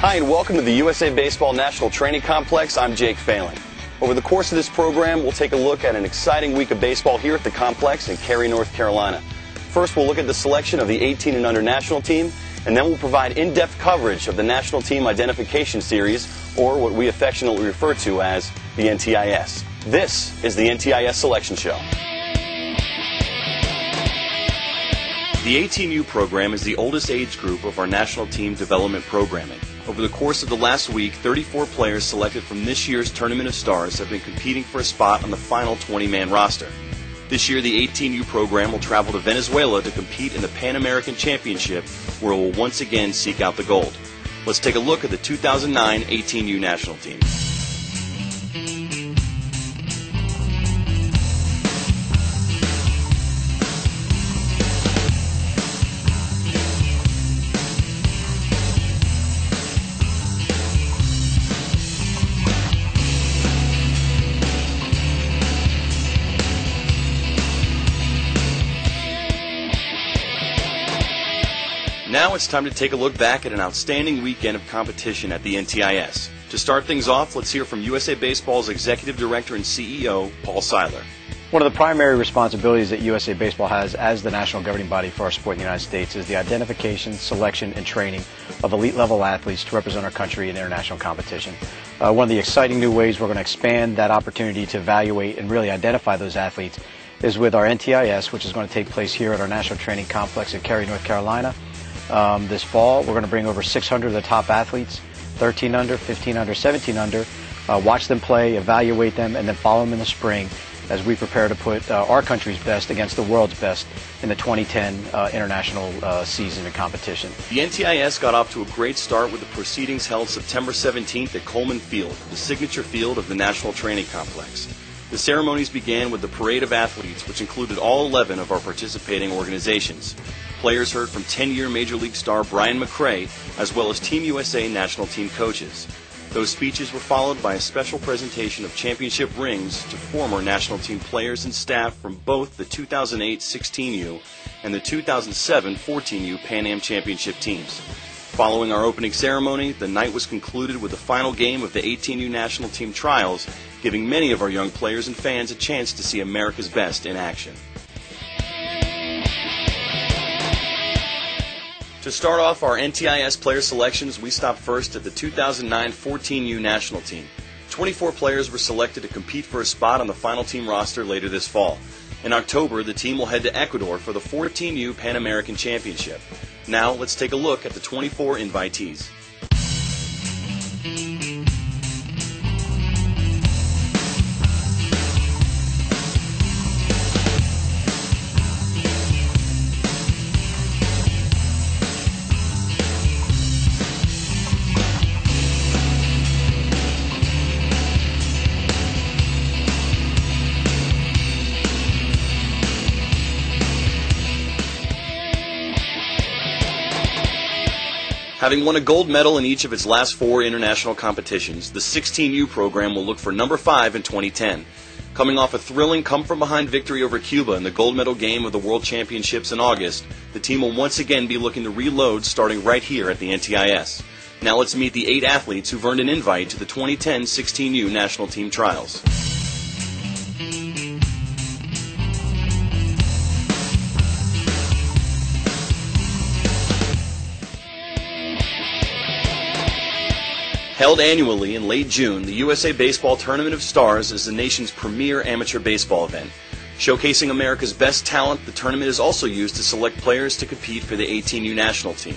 Hi, and welcome to the USA Baseball National Training Complex. I'm Jake Phelan. Over the course of this program, we'll take a look at an exciting week of baseball here at the complex in Cary, North Carolina. First, we'll look at the selection of the 18 and under national team, and then we'll provide in-depth coverage of the National Team Identification Series, or what we affectionately refer to as the NTIS. This is the NTIS Selection Show. The 18U program is the oldest age group of our national team development programming. Over the course of the last week, 34 players selected from this year's Tournament of Stars have been competing for a spot on the final 20-man roster. This year, the 18U program will travel to Venezuela to compete in the Pan American Championship, where it will once again seek out the gold. Let's take a look at the 2009 18U national team. Now it's time to take a look back at an outstanding weekend of competition at the NTIS. To start things off, let's hear from USA Baseball's Executive Director and CEO, Paul Seiler. One of the primary responsibilities that USA Baseball has as the national governing body for our sport in the United States is the identification, selection, and training of elite-level athletes to represent our country in international competition. One of the exciting new ways we're going to expand that opportunity to evaluate and really identify those athletes is with our NTIS, which is going to take place here at our National Training Complex in Cary, North Carolina. This fall, we're going to bring over 600 of the top athletes, 13 under, 15 under, 17 under, watch them play, evaluate them, and then follow them in the spring as we prepare to put our country's best against the world's best in the 2010 international season and competition. The NTIS got off to a great start with the proceedings held September 17th at Coleman Field, the signature field of the National Training Complex. The ceremonies began with the parade of athletes, which included all 11 of our participating organizations. Players heard from 10-year Major League star Brian McRae, as well as Team USA national team coaches. Those speeches were followed by a special presentation of championship rings to former national team players and staff from both the 2008 16U and the 2007 14U Pan Am Championship teams. Following our opening ceremony, the night was concluded with the final game of the 18U national team trials, giving many of our young players and fans a chance to see America's best in action. To start off our NTIS player selections, we stopped first at the 2009 14U national team. 24 players were selected to compete for a spot on the final team roster later this fall. In October, the team will head to Ecuador for the 14U Pan American Championship. Now, let's take a look at the 24 invitees. Having won a gold medal in each of its last 4 international competitions, the 16U program will look for number 5 in 2010. Coming off a thrilling come-from-behind victory over Cuba in the gold medal game of the World Championships in August, the team will once again be looking to reload starting right here at the NTIS. Now let's meet the 8 athletes who've earned an invite to the 2010 16U national team trials. Held annually in late June, the USA Baseball Tournament of Stars is the nation's premier amateur baseball event. Showcasing America's best talent, the tournament is also used to select players to compete for the 18U national team.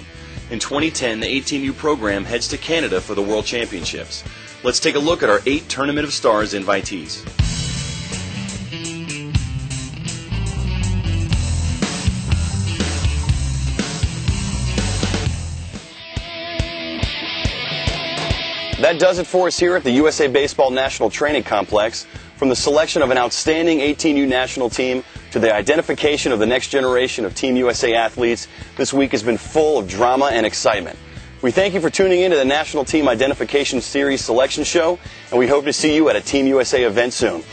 In 2010, the 18U program heads to Canada for the World Championships. Let's take a look at our 8 Tournament of Stars invitees. That does it for us here at the USA Baseball National Training Complex. From the selection of an outstanding 18U national team to the identification of the next generation of Team USA athletes, this week has been full of drama and excitement. We thank you for tuning in to the National Team Identification Series Selection Show, and we hope to see you at a Team USA event soon.